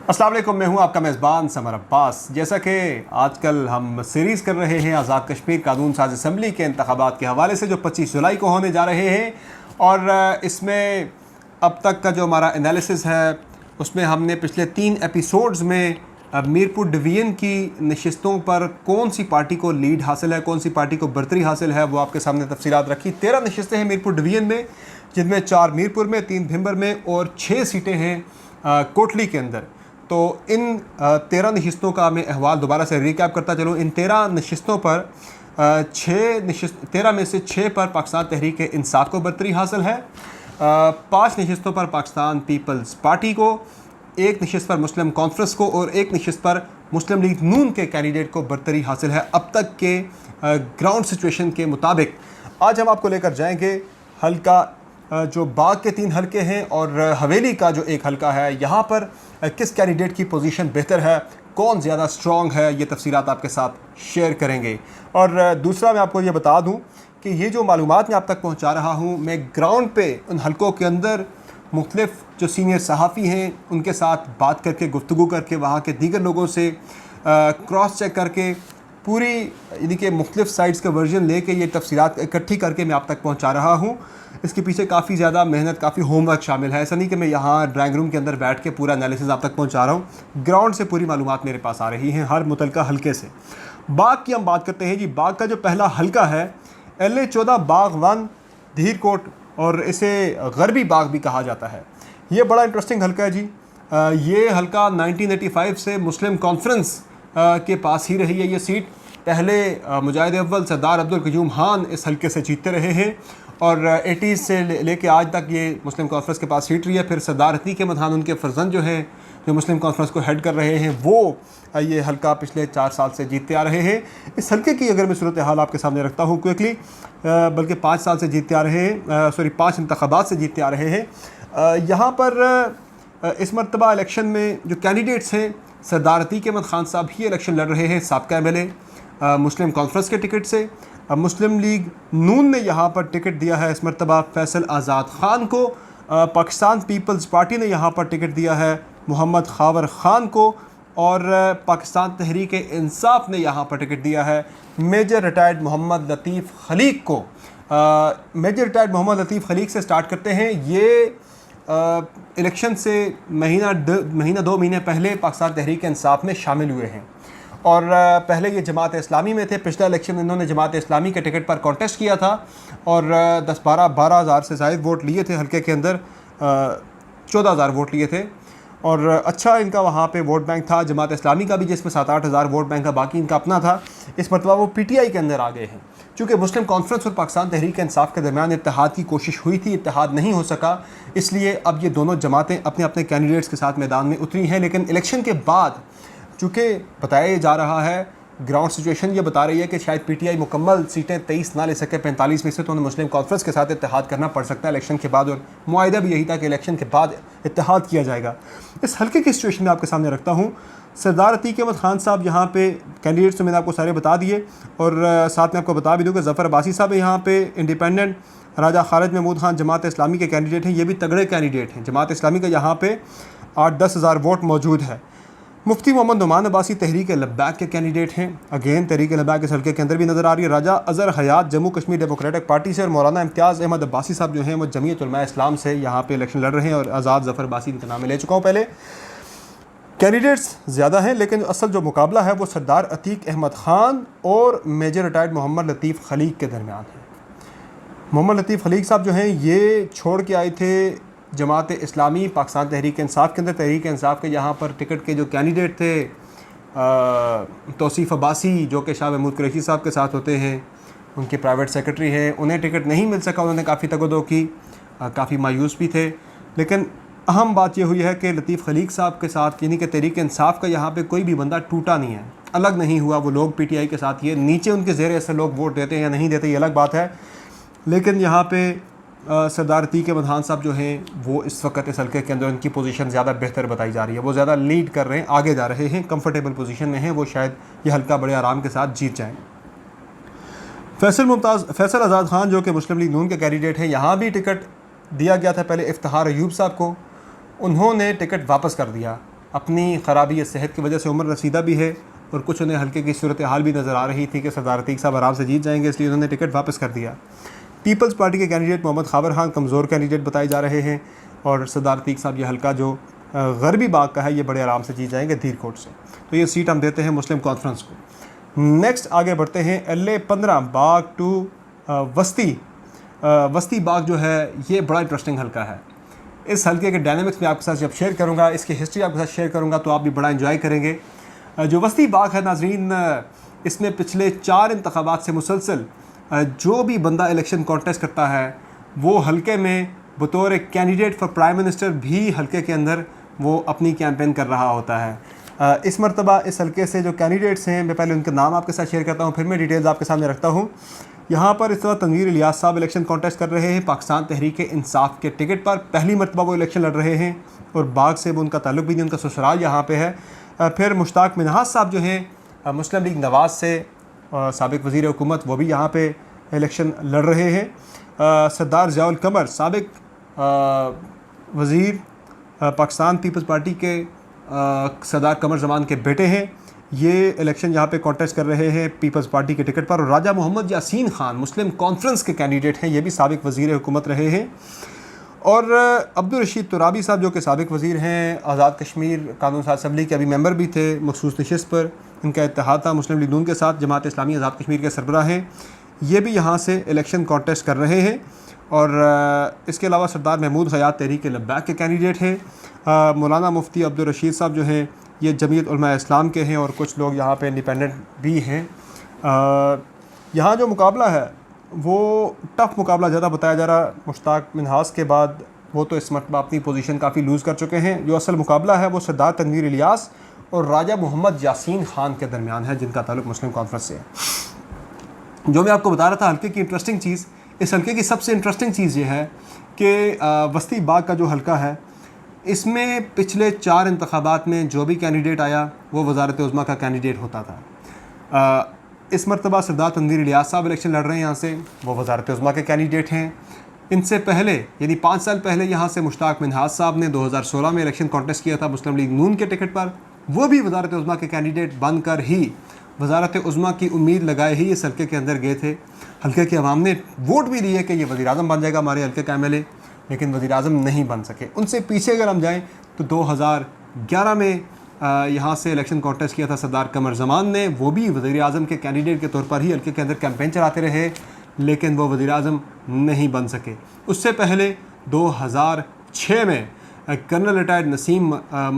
अस्सलाम वालेकुम, मैं हूं आपका मेज़बान समर अब्बास। जैसा कि आजकल हम सीरीज़ कर रहे हैं आज़ाद कश्मीर कानून साज असम्बली के इंतखाबात के हवाले से जो 25 जुलाई को होने जा रहे हैं, और इसमें अब तक का जो हमारा एनालिसिस है उसमें हमने पिछले 3 एपिसोड्स में मीरपुर डिवीज़न की नशिस्तों पर कौन सी पार्टी को लीड हासिल है, कौन सी पार्टी को बरतरी हासिल है, वो आपके सामने तफसीलात रखी। 13 नशिस्तें हैं मीरपुर डिवीज़न में, जिनमें 4 मीरपुर में, 3 भिम्बर में और 6 सीटें हैं कोटली के अंदर। तो इन 13 नशिस्तों का मैं अहवाल दोबारा से रिकैप करता चलूँ। इन 13 नशिस्तों पर 13 में से 6 पर पाकिस्तान तहरीक इंसाफ को बरतरी हासिल है, 5 नशिस्तों पर पाकिस्तान पीपल्स पार्टी को, 1 नशिस्त पर मुस्लिम कॉन्फ्रेंस को और 1 नशिस्त पर मुस्लिम लीग नून के कैंडिडेट को बरतरी हासिल है अब तक के ग्राउंड सिचुएशन के मुताबिक। आज हम आपको लेकर जाएंगे हल्का जो बाग के 3 हलके हैं और हवेली का जो एक हलका है, यहाँ पर किस कैंडिडेट की पोजीशन बेहतर है, कौन ज़्यादा स्ट्रॉन्ग है, ये तफसीलात आपके साथ शेयर करेंगे। और दूसरा मैं आपको ये बता दूँ कि ये जो मालूमात मैं आप तक पहुँचा रहा हूँ, मैं ग्राउंड पे उन हलकों के अंदर मुख्तलिफ जो सीनियर सहाफ़ी हैं उनके साथ बात करके, गुफ्तगू करके, वहाँ के दीगर लोगों से क्रॉस चेक करके, पूरी यानी कि मुख्तलिफ साइट्स का वर्जन लेके ये तफसीलात इकट्ठी करके मैं आप तक पहुँचा रहा हूँ। इसके पीछे काफ़ी ज़्यादा मेहनत, काफ़ी होमवर्क शामिल है। ऐसा नहीं कि मैं यहाँ ड्राइंग रूम के अंदर बैठ के पूरा एनालिसिस आप तक पहुँचा रहा हूँ। ग्राउंड से पूरी मालूमात मेरे पास आ रही हैं हर मुतलका हलके से। बाग की हम बात करते हैं जी। बाग का जो पहला हलका है LA-14 बाग 1 धीरकोट, और इसे गरबी बाग भी कहा जाता है। ये बड़ा इंटरेस्टिंग हलका है जी। ये हलका 1985 से मुस्लिम कॉन्फ्रेंस के पास ही रही है ये सीट। पहले मुजाहिद अव्वल सरदार अब्दुल क़य्यूम खान इस हलके से जीतते रहे हैं और 80s से लेके आज तक ये मुस्लिम कॉन्फ्रेंस के पास सीट रही है। फिर सरदार अतीक अहमद खान, उनके फर्जंद जो हैं, जो मुस्लिम कॉन्फ्रेंस को हेड कर रहे हैं, वो ये हलका पिछले 4 साल से जीतते आ रहे हैं। इस हलके की अगर मैं सूरत हाल आपके सामने रखता हूँ क्विकली, बल्कि 5 साल से जीतते आ रहे हैं, 5 इंतखाबात से जीतते आ रहे हैं। यहाँ पर इस मरतबा इलेक्शन में जो कैंडिडेट्स हैं, सरदार अतीक अहमद खान साहब ही इलेक्शन लड़ रहे हैं साबका MLA मुस्लिम कॉन्फ्रेंस के टिकट से। मुस्लिम लीग नून ने यहाँ पर टिकट दिया है इस मरतबा फैसल आज़ाद ख़ान को। पाकिस्तान पीपल्स पार्टी ने यहाँ पर टिकट दिया है मोहम्मद खावर ख़ान को, और पाकिस्तान तहरीक इंसाफ ने यहाँ पर टिकट दिया है मेजर रिटायर्ड मोहम्मद लतीफ़ खलीक को। मेजर रिटायर्ड मोहम्मद लतीफ़ खलीक से स्टार्ट करते हैं। ये इलेक्शन से महीना 2 महीने पहले पाकिस्तान तहरीक इंसाफ में शामिल हुए हैं, और पहले ये जमात इस्लामी में थे। पिछला इलेक्शन में इन्होंने जमात इस्लामी के टिकट पर कॉन्टेस्ट किया था और 12 हज़ार से ज़ायद वोट लिए थे। हल्के के अंदर 14 हज़ार वोट लिए थे, और अच्छा इनका वहाँ पे वोट बैंक था। जमात इस्लामी का भी जिसमें 7-8 हज़ार वोट बैंक का, बाकी इनका अपना था। इस मरतबा वो PTI के अंदर आ गए हैं। चूँकि मुस्लिम कॉन्फ्रेंस और पाकिस्तान तहरीक इंसाफ के दरमियान इत्तेहाद की कोशिश हुई थी, इत्तेहाद नहीं हो सका, इसलिए अब ये दोनों जमातें अपने अपने कैंडिडेट्स के साथ मैदान में उतरी हैं। लेकिन इलेक्शन के बाद चूँकि बताया जा रहा है, ग्राउंड सिचुएशन ये बता रही है कि शायद PTI मुकम्मल सीटें 23 ना ले सके 45 में से, तो उन्हें मुस्लिम कॉन्फ्रेंस के साथ इत्तेहाद करना पड़ सकता है इलेक्शन के बाद, और मुआहिदा भी यही था कि इलेक्शन के बाद इत्तेहाद किया जाएगा। इस हल्के की सिचुएशन में आपके सामने रखता हूँ। सरदार अतीक अहमद खान साहब यहाँ पे कैंडिडेट्स तो मैंने आपको सारे बता दिए, और साथ में आपको बता भी दूँ कि ज़फ़र अब्बासी साहब यहाँ पे इंडिपेंडेंट, राजा खालिद महमूद खान जमात इस्लामी के कैंडिडेट हैं। ये भी तगड़े कैंडिडेट हैं। जमात इस्लामी का यहाँ पे 8-10 हज़ार वोट मौजूद है। मुफ्ती मोहम्मद नुमान अब्बासी तहरीक लब्बैक के कैंडिडेट हैं। अगेन तहरीक लब्बैक इस हल्के के अंदर भी नज़र आ रही है। राजा अज़हर हयात जम्मू कश्मीर डेमोक्रेटिक पार्टी से, और मौलाना इम्तियाज़ अहमद अब्बासी साहब जो हैं वो जमीयत उलमा इस्लाम से यहाँ पे इलेक्शन लड़ रहे हैं, और आज़ाद ज़फ़र अब्बासी इनका नाम ले चुका हूँ पहले। कैंडिडेट्स ज़्यादा हैं, लेकिन असल जो मुकाबला है वो सरदार अतीक अहमद ख़ान और मेजर रिटायर्ड मोहम्मद लतीफ़ खलीक के दरमियान है। मोहम्मद लतीफ़ खलीक साहब जो हैं ये छोड़ के आए थे जमात इस्लामी पाकिस्तान तहरीक इंसाफ के अंदर। तहरीक इंसाफ के यहाँ पर टिकट के जो कैंडिडेट थे तौसीफ़ अब्बासी, जो कि शाह महमूद कुरैशी साहब के साथ होते हैं, उनके प्राइवेट सेक्रेटरी हैं, उन्हें टिकट नहीं मिल सका। उन्होंने काफ़ी तगदो की, काफ़ी मायूस भी थे। लेकिन अहम बात यह हुई है कि लतीफ़ खलीक साहब के साथ, यानी कि तहरीक इंसाफ का यहाँ पे कोई भी बंदा टूटा नहीं है, अलग नहीं हुआ। वो लोग PTI के साथ, ये नीचे उनके ज़ेर असर लोग वोट देते हैं या नहीं देते, ये अलग बात है। लेकिन यहाँ पे सरदार अतीक अहमद खान साहब जो हैं वो इस वक्त इस हल्के के अंदर उनकी पोजीशन ज़्यादा बेहतर बताई जा रही है। वो ज़्यादा लीड कर रहे हैं, आगे जा रहे हैं, कंफर्टेबल पोजीशन में हैं। वो शायद ये हल्का बड़े आराम के साथ जीत जाएँ। फैसल आज़ाद ख़ान जो कि मुस्लिम लीग नून के कैंडिडेट हैं, यहाँ भी टिकट दिया गया था पहले इफ्तिखार अयूब साहब को, उन्होंने टिकट वापस कर दिया अपनी ख़राबी सेहत की वजह से उम्र रसीदा भी है और कुछ उन्हें हल्के की सूरत हाल भी नज़र आ रही थी कि सरदार अतीक साहब आराम से जीत जाएंगे, इसलिए उन्होंने टिकट वापस कर दिया। पीपल्स पार्टी के कैंडिडेट मोहम्मद खाबर खान कमज़ोर कैंडिडेट बताए जा रहे हैं और सरदार अतीक साहब ये हल्का जो गरबी बाग का है ये बड़े आराम से जीत जाएंगे धीरकोट से। तो ये सीट हम देते हैं मुस्लिम कॉन्फ्रेंस को। नेक्स्ट आगे बढ़ते हैं LA-15 बाग टू वस्ती बाग जो है ये बड़ा इंटरेस्टिंग हल्का है। इस हल्के के डायनामिक्स में आपके साथ जब शेयर करूँगा, इसकी हिस्ट्री आपके साथ शेयर करूँगा तो आप भी बड़ा इंजॉय करेंगे। जो वस्ती बाग है नाजरीन, इसमें पिछले 4 इंतखाबात से मुसलसल जो भी बंदा इलेक्शन कॉन्टेस्ट करता है वो हल्के में बतौर कैंडिडेट फॉर प्राइम मिनिस्टर भी हल्के के अंदर वो अपनी कैंपेन कर रहा होता है। इस मरतबा इस हल्के से जो कैंडिडेट्स हैं, मैं पहले उनके नाम आपके साथ शेयर करता हूँ, फिर मैं डिटेल्स आपके सामने रखता हूँ। यहाँ पर इस वक्त तनवीर इलियास साहब इलेक्शन कॉन्टेस्ट कर रहे हैं पाकिस्तान तहरीक इंसाफ के टिकट पर। पहली मरतबा वो इलेक्शन लड़ रहे हैं और बाग से वो उनका ताल्लुक भी नहीं, उनका ससुराल यहाँ पे है। फिर मुश्ताक मिन्हाज साहब जो हैं मुस्लिम लीग नवाज़ से साबिक वज़ीर हुकूमत, वो भी यहाँ पे इलेक्शन लड़ रहे हैं। सरदार ज़ियाउल कमर साबिक वज़ीर पाकिस्तान पीपल्स पार्टी के सरदार कमर ज़मान के बेटे हैं, ये इलेक्शन यहाँ पे कॉन्टेस्ट कर रहे हैं पीपल्स पार्टी के टिकट पर। और राजा मोहम्मद यासीन खान मुस्लिम कॉन्फ्रेंस के कैंडिडेट हैं, ये भी साबिक वज़ीर हुकूमत रहे हैं। और अब्दुल रशीद तुराबी साहब जो कि साबिक वज़ीर हैं, आज़ाद कश्मीर कानून साज असम्बली के अभी मेंबर भी थे, मखसूस नशिस्त पर इनका इत्तेहाद था मुस्लिम लीग नून के साथ, जमात इस्लामी आज़ाद कश्मीर के सरबराह हैं, ये भी यहाँ से इलेक्शन कॉन्टेस्ट कर रहे हैं। और इसके अलावा सरदार महमूद हयात तहरीक लब्बैक के कैंडिडेट हैं। मौलाना मुफ्ती अब्दुल रशीद साहब जो हैं ये जमीयत उलमा इस्लाम के हैं और कुछ लोग यहाँ पे इंडिपेंडेंट भी हैं। यहाँ जो मुकाबला है वो टफ़ मुकाबला ज़्यादा बताया जा रहा। मुश्ताक मिन्हाज के बाद वो तो इस मरतबा अपनी पोजीशन काफ़ी लूज़ कर चुके हैं। जो असल मुकाबला है वो सरदार तनवीर इलियास और राजा मोहम्मद यासीन खान के दरमियान है, जिनका ताल्लुक मुस्लिम कॉन्फ्रेंस से है। जो मैं आपको बता रहा था हल्के की इंटरेस्टिंग चीज़, इस हल्के की सबसे इंटरेस्टिंग चीज़ ये है कि वस्ती बाग का जो हल्का है इसमें पिछले 4 इंतखाबात में जो भी कैंडिडेट आया वो वज़ारत उज़्मा का कैंडिडेट होता था। इस मरतबा सरदार तनवीर इलियास साहब इलेक्शन लड़ रहे हैं यहाँ से, वो वज़ारत उज़्मा के कैंडिडेट हैं। इनसे पहले यानी 5 साल पहले यहाँ से मुश्ताक मिन्हाज साहब ने 2016 में इलेक्शन कॉन्टेस्ट किया था मुस्लिम लीग नून के टिकट पर, वो भी वज़ारत उज़्मा के कैंडिडेट बनकर ही वज़ारत उज़्मा की उम्मीद लगाए ही इस हल्के के अंदर गए थे। हल्के की आवाम ने वोट भी दिए कि ये वज़ीर-ए-आज़म बन जाएगा हमारे हल्के का MLA, लेकिन वज़ीर-ए-आज़म नहीं बन सके। उनसे पीछे अगर हम जाएँ तो 2011 में यहाँ से इलेक्शन कॉन्टेस्ट किया था सरदार कमर ज़मान ने, वो भी वज़ीर-ए-आज़म के कैंडिडेट के तौर पर ही हल्के के अंदर कैंपेन चलाते रहे, लेकिन वो वज़ीर-ए-आज़म नहीं बन सके। उससे पहले 2006 में कर्नल रिटायर्ड नसीम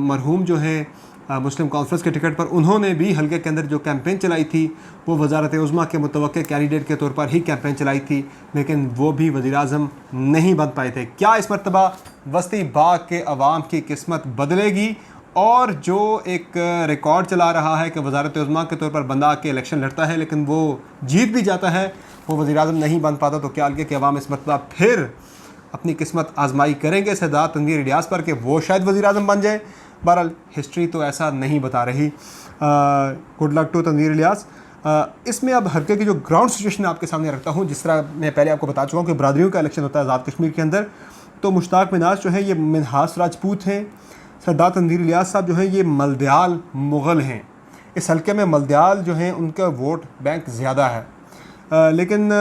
मरहूम जो हैं मुस्लिम कॉन्फ्रेंस के टिकट पर, उन्होंने भी हल्के के अंदर जो कैंपेन चलाई थी वो वज़ारत उज़्मा के मुतवक्के कैंडिडेट के तौर पर ही कैंपेन चलाई थी, लेकिन वो भी वज़ीर-ए-आज़म नहीं बन पाए थे। क्या इस मरतबा वस्ती बाग के अवाम की किस्मत बदलेगी? और जो एक रिकॉर्ड चला रहा है कि वज़ारत उज़्मा के तौर पर बंदा आके इलेक्शन लड़ता है लेकिन वो जीत भी जाता है, वो वज़ीर-ए-आज़म नहीं बन पाता, तो क्या हल्के के अवाम इस मरतबा फिर अपनी किस्मत आजमाई करेंगे सरदार तनवीर इलियास पर कि वो शायद वज़ीर-ए-आज़म बन जाए? बहरहाल हिस्ट्री तो ऐसा नहीं बता रही। Good luck to Tanveer Ilyas. इसमें अब हल्के की जो ग्राउंड सिचुएशन आपके सामने रखता हूँ, जिस तरह मैं पहले आपको बता चुका हूँ कि बरादरियों का इलेक्शन होता है आज़ाद कश्मीर के अंदर, तो मुश्ताक मिन्हाज जो है ये मिन्हास राजपूत हैं, सरदार तनवीर इलियास साहब जो हैं ये मलदयाल मुग़ल हैं। इस हल्के में मलदयाल जो हैं उनका वोट बैंक ज़्यादा है, लेकिन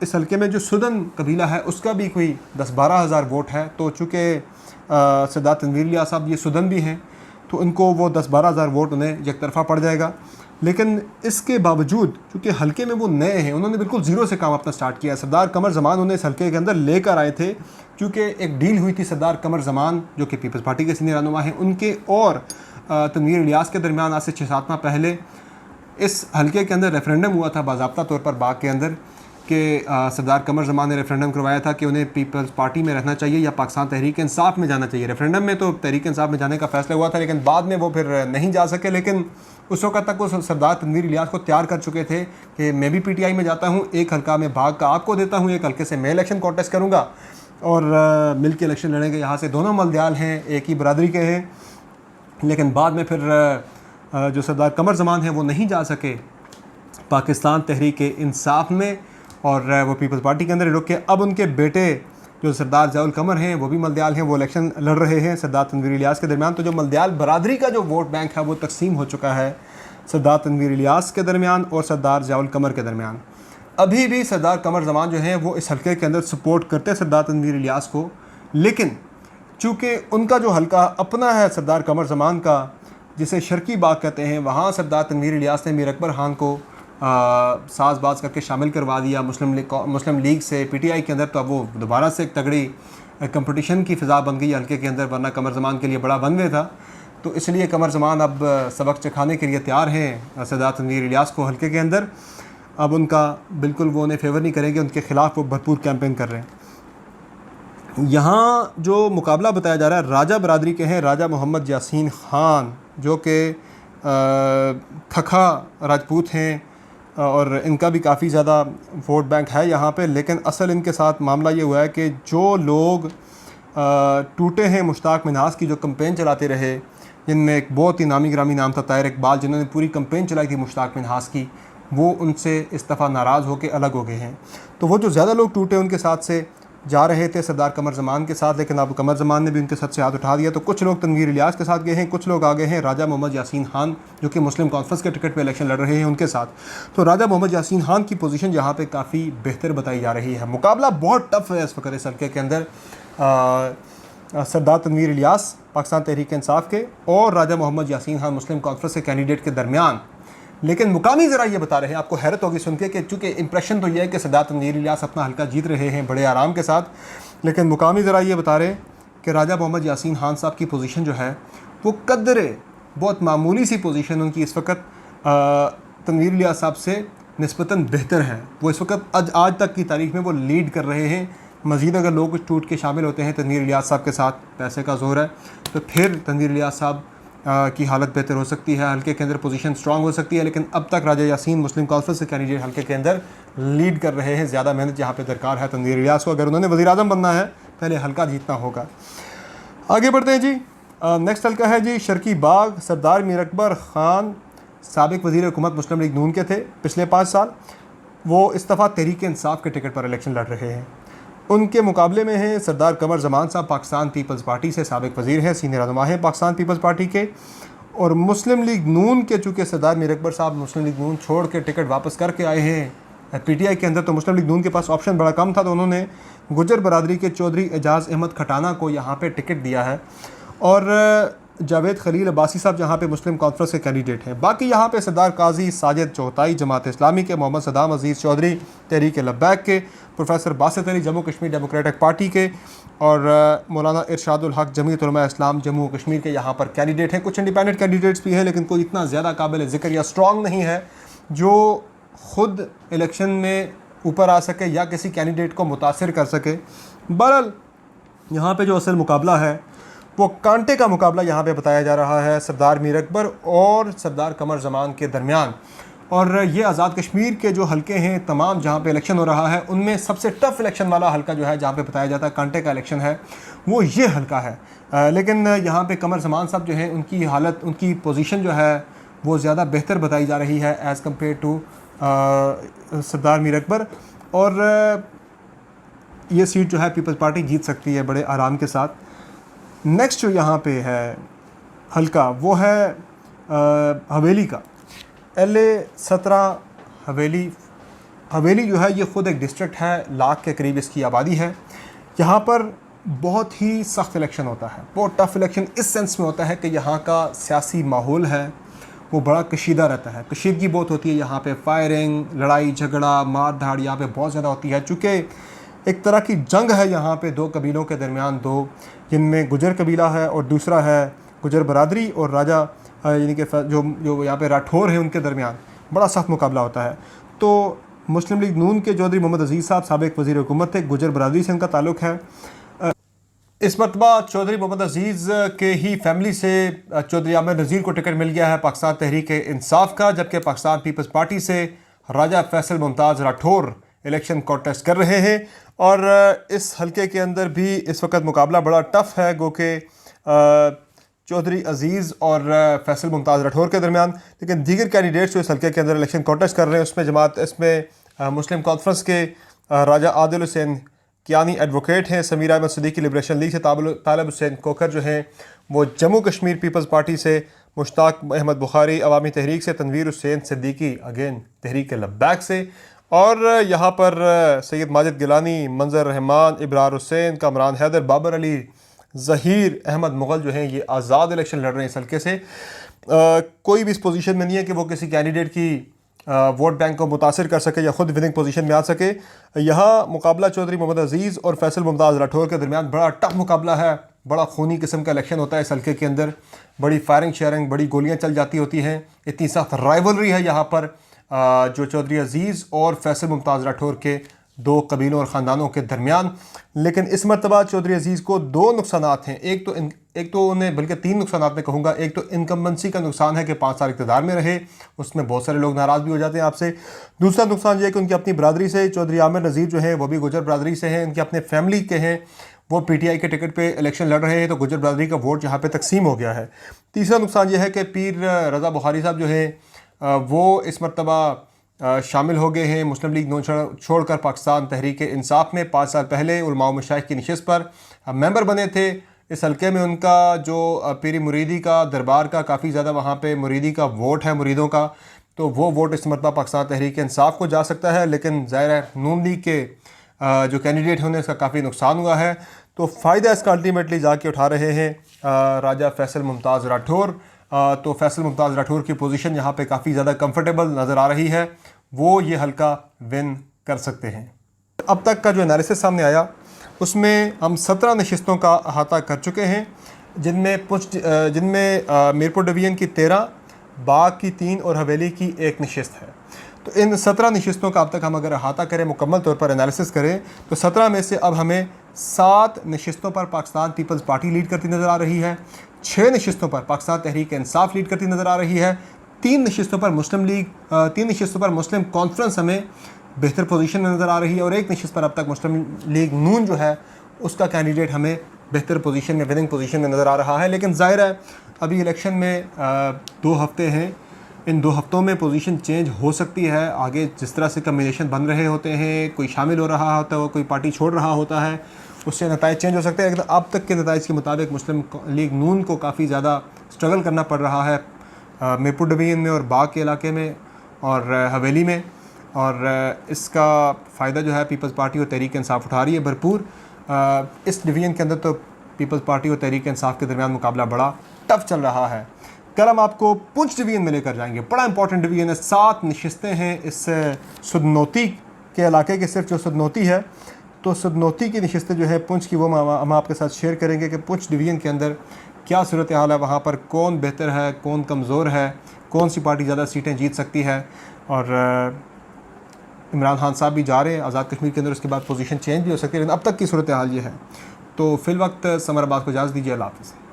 इस हल्के में जो सुदन कबीला है उसका भी कोई 10-12 हज़ार वोट है। तो चूँकि सरदार तनवीर इलियास साहब ये सुदन भी हैं तो उनको वो 10-12 हज़ार वोट उन्हें एक तरफ़ा पड़ जाएगा। लेकिन इसके बावजूद चूँकि हल्के में वो नए हैं, उन्होंने बिल्कुल ज़ीरो से काम अपना स्टार्ट किया। सरदार कमर ज़मान उन्हें इस हल्के के अंदर लेकर आए थे, क्योंकि एक डील हुई थी सरदार कमर ज़मान जो कि पीपल्स पार्टी के सीनियर रहनुमा हैं, उनके और तनवीर इलियास के दरमियान आज से 6-7 माह पहले इस हल्के के अंदर रेफरेंडम हुआ था बाज़ाब्ता तौर पर बाग के अंदर कि सरदार कमर ज़मान ने रेफरेंडम करवाया था कि उन्हें पीपल्स पार्टी में रहना चाहिए या पाकिस्तान तहरीक इंसाफ में जाना चाहिए। रेफरेंडम में तो तहरीक इंसाफ में जाने का फ़ैसला हुआ था, लेकिन बाद में वो फिर नहीं जा सके। लेकिन उस वक्त तक वो सरदार तनवीर इलियास को तैयार कर चुके थे कि मैं भी PTI में जाता हूँ, एक हल्का में भाग का आपको देता हूँ, एक हल्के से मैं इलेक्शन कॉन्टेस्ट करूँगा और मिल के इलेक्शन लड़ेंगे। यहाँ से दोनों मलदयाल हैं, एक ही बरादरी के हैं, लेकिन बाद में फिर जो सरदार कमर ज़मान हैं वो नहीं जा सके पाकिस्तान तहरीक इंसाफ में और वो पीपल्स पार्टी के अंदर रुक के अब उनके बेटे जो सरदार ज़ियाउल कमर हैं वो भी मलदयाल हैं, वो इलेक्शन लड़ रहे हैं सरदार तनवीर इलियास के दरमियान। तो जो मलदयाल बरादरी का जो वोट बैंक है वो तकसीम हो चुका है सरदार तनवीर इलियास के दरमियान और सरदार ज़ियाउल कमर के दरमियान। अभी भी सरदार कमर ज़मान जो हैं वो इस हल्के के अंदर सपोर्ट करते हैं सरदार तनवीर इलियास को, लेकिन चूँकि उनका जो हल्का अपना है सरदार कमर ज़मान का, जिसे शर्की बाग कहते हैं, वहाँ सरदार तनवीर इलियास ने मीर अकबर खान को साज़बाज करके शामिल करवा दिया मुस्लिम लीग से पीटीआई के अंदर। तो अब वो दोबारा से एक तगड़ी कंपटीशन की फ़िज़ा बन गई हल्के के अंदर, वरना कमर ज़मान के लिए बड़ा बनवे था। तो इसलिए कमर ज़मान अब सबक चखाने के लिए तैयार हैं सरदार तनवीर इलियास को हल्के के अंदर। अब उनका बिल्कुल वो उन्हें फेवर नहीं करेंगे, उनके ख़िलाफ़ वो भरपूर कैंपेन कर रहे हैं। यहाँ जो मुकाबला बताया जा रहा है राजा बरादरी के हैं, राजा मोहम्मद यासीन ख़ान, जो कि खखा राजपूत हैं और इनका भी काफ़ी ज़्यादा वोट बैंक है यहाँ पे। लेकिन असल इनके साथ मामला ये हुआ है कि जो लोग टूटे हैं मुश्ताक मिन्हास की जो कंपेन चलाते रहे, जिनमें एक बहुत ही नामी ग्रामी नाम था ताहिर इकबाल, जिन्होंने पूरी कंपेन चलाई थी मुश्ताक मिन्हास की, वो उनसे इस दफ़ा नाराज़ होकर अलग हो गए हैं। तो वो जो ज़्यादा लोग टूटे उनके साथ से जा रहे थे सरदार कमर ज़मान के साथ, लेकिन अब कमर ज़मान ने भी उनके साथ से हाथ उठा दिया। तो कुछ लोग तनवीर इलियास के साथ गए हैं, कुछ लोग आ गए हैं राजा मोहम्मद यासीन ख़ान जो कि मुस्लिम कॉन्फ्रेंस के टिकट पे इलेक्शन लड़ रहे हैं उनके साथ। तो राजा मोहम्मद यासीन ख़ान की पोजीशन यहाँ पे काफ़ी बेहतर बताई जा रही है। मुकाबला बहुत टफ है इस वक्त इस हल्के के अंदर सरदार तनवीर इलियास पाकिस्तान तहरीक इंसाफ के और राजा मोहम्मद यासीन ख़ान मुस्लिम कॉन्फ्रेंस के कैंडिडेट के दरमियान। लेकिन मुकामी ज़रा ये बता रहे हैं, आपको हैरत होगी सुन के कि चूँकि इंप्रेशन तो ये है कि सरदार तनवीर इलियास अपना हल्का जीत रहे हैं बड़े आराम के साथ, लेकिन मुकामी ज़रा ये बता रहे हैं कि राजा मोहम्मद यासीन ख़ान साहब की पोजीशन जो है वो कदरे बहुत मामूली सी पोजीशन उनकी इस वक्त तनवीर इलियास साहब से निस्बतन बेहतर है। वो इस वक्त आज तक की तारीख में वो लीड कर रहे हैं। मज़ीद अगर लोग टूट के शामिल होते हैं तनवीर इलियास साहब के साथ, पैसे का जोर है, तो फिर तनवीर इलियास साहब की हालत बेहतर हो सकती है, हल्के के अंदर पोजीशन स्ट्रांग हो सकती है। लेकिन अब तक राजा यासीन मुस्लिम कॉन्फ्रेंस के कैंडिडेट हल्के के अंदर लीड कर रहे हैं। ज़्यादा मेहनत यहाँ पे दरकार है तनवीर इलियास को, अगर उन्होंने वज़ीर आज़म बनना है पहले हल्का जीतना होगा। आगे बढ़ते हैं जी। नेक्स्ट हल्का है जी शर्की बाग। सरदार मीर अकबर ख़ान साबिक़ वज़ीर हुकूमत मुस्लिम लीग नून के थे पिछले 5 साल, वो इस दफ़ा तहरीक इंसाफ के टिकट पर इलेक्शन लड़ रहे हैं। उनके मुकाबले में हैं सरदार कमर ज़मान साहब, पाकिस्तान पीपल्स पार्टी से साबिक़ वज़ीर हैं, सीनियर रहनुमा हैं पाकिस्तान पीपल्स पार्टी के। और मुस्लिम लीग नून के चूँकि सरदार मीर अकबर साहब मुस्लिम लीग नून छोड़ के टिकट वापस करके आए हैं पीटीआई के अंदर, तो मुस्लिम लीग नून के पास ऑप्शन बड़ा कम था, तो उन्होंने गुजर बरादरी के चौधरी एजाज़ अहमद खटाना को यहाँ पे टिकट दिया है। और जावेद खलील अब्बासी साहब जहाँ पे मुस्लिम कॉन्फ्रेंस के कैंडिडेट हैं। बाकी यहाँ पे सरदार काजी साजिद चौथाई जमात इस्लामी के, मोहम्मद सदाम अजीज़ चौधरी तहरीक लब्बैक के, professor Basit Ali Jammu Kashmir democratic party के और मौलाना इरशादुल हक जमीयत उलमा इस्लाम जम्मू कश्मीर के यहाँ पर कैंडिडेट हैं। कुछ इंडिपेंडेंट कैंडिडेट्स भी हैं, लेकिन कोई इतना ज़्यादा काबिल ज़िक्र या स्ट्रॉन्ग नहीं है जो ख़ुद इलेक्शन में ऊपर आ सके या किसी कैंडिडेट को मुतासिर कर सके। बहरहाल यहाँ पे जो असल मुकाबला है वो कांटे का मुकाबला यहाँ पे बताया जा रहा है सरदार मीर अकबर और सरदार कमर ज़मान के दरमियान। और ये आज़ाद कश्मीर के जो हल्के हैं तमाम जहाँ पे इलेक्शन हो रहा है उनमें सबसे टफ इलेक्शन वाला हल्का जो है जहाँ पे बताया जाता है कांटे का इलेक्शन है वो ये हल्का है। लेकिन यहाँ पे कमर ज़मान साहब जो है उनकी हालत, उनकी पोजीशन जो है वो ज़्यादा बेहतर बताई जा रही है एज़ कम्पेयर टू सरदार मीर अकबर। और ये सीट जो है पीपल्स पार्टी जीत सकती है बड़े आराम के साथ। नेक्स्ट जो यहाँ पे है हल्का वो है हवेली का, LA-17 हवेली जो है ये ख़ुद एक डिस्ट्रिक्ट है, लाख के करीब इसकी आबादी है। यहाँ पर बहुत ही सख्त इलेक्शन होता है, बहुत टफ इलेक्शन इस सेंस में होता है कि यहाँ का सियासी माहौल है वो बड़ा कशीदा रहता है, कशीदगी बहुत होती है यहाँ पे, फायरिंग, लड़ाई झगड़ा, मार धाड़ यहाँ पे बहुत ज़्यादा होती है। चूँकि एक तरह की जंग है यहाँ पे दो कबीलों के दरमियान, दो जिनमें गुजर कबीला है और दूसरा है गुजर बरादरी और राजा यानी कि जो यहाँ पे राठौर है उनके दरमियान बड़ा सख्त मुकाबला होता है। तो मुस्लिम लीग नून के चौधरी मोहम्मद अजीज़ साहब साबिक़ वज़ीर हुकूमत थे, गुजर बरादरी से उनका ताल्लुक़ है। इस मरतबा चौधरी मोहम्मद अजीज़ के ही फैमिली से चौधरी आमिर नज़ीर को टिकट मिल गया है पाकिस्तान तहरीक इंसाफ का, जबकि पाकिस्तान पीपल्स पार्टी से राजा फैसल मुमताज़ राठौर इलेक्शन कॉन्टेस्ट कर रहे हैं। और इस हल्के के अंदर भी इस वक्त मुकाबला बड़ा टफ है गो के चौधरी अजीज़ और फैसल मुमताज़ राठौर के दरमियान। लेकिन दीगर कैंडिडेट्स जो इस हल्के के अंदर इलेक्शन कॉन्टेस्ट कर रहे हैं उसमें मुस्लिम कॉन्फ्रेंस के राजा आदिल हुसैन कियानी एडवोकेट हैं। समीरा अहमद सिद्दीकी लिबरेशन लीग से, तालिब हुसैन कोकर जो हैं वो जम्मू कश्मीर पीपल्स पार्टी से, मुश्ताक अहमद बुखारी अवामी तहरीक से, तनवीर हुसैन सिद्दीकी अगेन तहरीक लब्बैक से, और यहाँ पर सैयद माजिद गिलानी, मंजर रहमान, इब्रार हुसैन, कामरान हैदर, बाबर अली, ज़हीर अहमद मुग़ल जो हैं ये आज़ाद इलेक्शन लड़ रहे हैं इस हल्के से। कोई भी इस पोजीशन में नहीं है कि वो किसी कैंडिडेट की वोट बैंक को मुतासिर कर सके या ख़ुद विनिंग पोजीशन में आ सके। यहाँ मुकाबला चौधरी मोहम्मद अजीज़ और फैसल मुमताज़ राठौर के दरमियान बड़ा टफ मुकाबला है। बड़ा खूनी किस्म का इलेक्शन होता है इस हल्के के अंदर, बड़ी फायरिंग शेयरिंग, बड़ी गोलियाँ चल जाती होती हैं। इतनी सख्त राइवलरी है यहाँ पर जो चौधरी अजीज़ और फैसल मुमताज़ राठौर के दो कबीलों और ख़ानदानों के दरमियान। लेकिन इस मरतबा चौधरी अजीज़ को दो नुकसानात हैं। एक तो उन्हें, बल्कि तीन नुकसानात मैं कहूँगा। एक तो इनकम्बेंसी का नुकसान है कि 5 साल इक़्तिदार में रहे, उसमें बहुत सारे लोग नाराज़ भी हो जाते हैं आपसे। दूसरा नुकसान ये है कि उनकी अपनी बरादरी से, चौधरी आमिर नज़ीर जो है वो भी गुजर बरादरी से हैं, इनके अपने फैमिली के हैं, वो PTI के टिकट पे इलेक्शन लड़ रहे हैं, तो गुजर बरादरी का वोट यहाँ पे तकसीम हो गया है। तीसरा नुकसान ये है कि पीर रज़ा बुखारी साहब जो है वो इस मरतबा शामिल हो गए हैं मुस्लिम लीग नून छोड़कर पाकिस्तान तहरीक इंसाफ में। 5 साल पहले उलमा मशाइख की नशिस्त पर मेंबर बने थे। इस हल्के में उनका जो पीरी मुरीदी का दरबार का काफ़ी ज़्यादा वहाँ पे मुरीदी का वोट है, मुरीदों का, तो वो वोट इस मरतबा पाकिस्तान तहरीक इंसाफ को जा सकता है। लेकिन ज़ाहिर है नून लीग के जो कैंडिडेट हैं उन्हें इसका काफ़ी नुकसान हुआ है। तो फ़ायदा इसका अल्टीमेटली जाके उठा रहे हैं राजा फैसल मुमताज़ राठौर। तो फैसल मुमताज़ राठौर की पोजीशन यहाँ पे काफ़ी ज़्यादा कंफर्टेबल नज़र आ रही है, वो ये हल्का विन कर सकते हैं। अब तक का जो एनालिसिस सामने आया उसमें हम 17 नशिस्तों का अहाता कर चुके हैं, जिनमें मीरपुर डिवीज़न की 13, बाग की 3 और हवेली की 1 नशिस्त है। तो इन 17 नशिस्तों का अब तक हम अगर अहाता करें, मुकम्मल तौर पर एनालिसिस करें, तो 17 में से अब हमें 7 नशिस्तों पर पाकिस्तान पीपल्स पार्टी लीड करती नज़र आ रही है, 6 नशिस्तों पर पाकिस्तान तहरीक इंसाफ लीड करती नज़र आ रही है, 3 नशिस्तों पर मुस्लिम लीग, 3 नशिस्तों पर मुस्लिम कॉन्फ्रेंस हमें बेहतर पोजीशन में नज़र आ रही है, और 1 नशिस्त पर अब तक मुस्लिम लीग नून जो है उसका कैंडिडेट हमें बेहतर पोजीशन में, विनिंग पोजीशन में नज़र आ रहा है। लेकिन ज़ाहिर है अभी इलेक्शन में 2 हफ्ते हैं, इन 2 हफ्तों में पोजीशन चेंज हो सकती है। आगे जिस तरह से कम्बिनेशन बन रहे होते हैं, कोई शामिल हो रहा होता है, कोई पार्टी छोड़ रहा होता है, उससे नताइज चेंज हो सकते हैं। लेकिन अब तक के नताइज के मुताबिक मुस्लिम लीग नून को काफ़ी ज़्यादा स्ट्रगल करना पड़ रहा है मीरपुर डिवीज़न में और बाग के इलाके में और हवेली में, और इसका फ़ायदा जो है पीपल्स पार्टी और तहरीक इंसाफ उठा रही है भरपूर। इस डिवीज़न के अंदर तो पीपल्स पार्टी और तहरीक इंसाफ के दरमियान मुकाबला बड़ा टफ चल रहा है। कल हम आपको पुंछ डिवीज़न में लेकर जाएंगे, बड़ा इंपॉर्टेंट डिवीज़न है। 7 नशिस्तें हैं इस सुदनौती के इलाके के, सिर्फ जो सुदनौती है, तो सुदनौती की नशिस्तें जो है पुंछ की, वो हम आपके साथ शेयर करेंगे कि पुंछ डिवीज़न के अंदर क्या सूरत हाल है, वहाँ पर कौन बेहतर है, कौन कमज़ोर है, कौन सी पार्टी ज़्यादा सीटें जीत सकती है। और इमरान खान साहब भी जा रहे हैं आज़ाद कश्मीर के अंदर, उसके बाद पोजीशन चेंज भी हो सकती है। लेकिन अब तक की सूरत हाल ये है। तो फिल वक्त समर अब्बास को इजाज़त दीजिए, अल्लाह हाफ़िज़।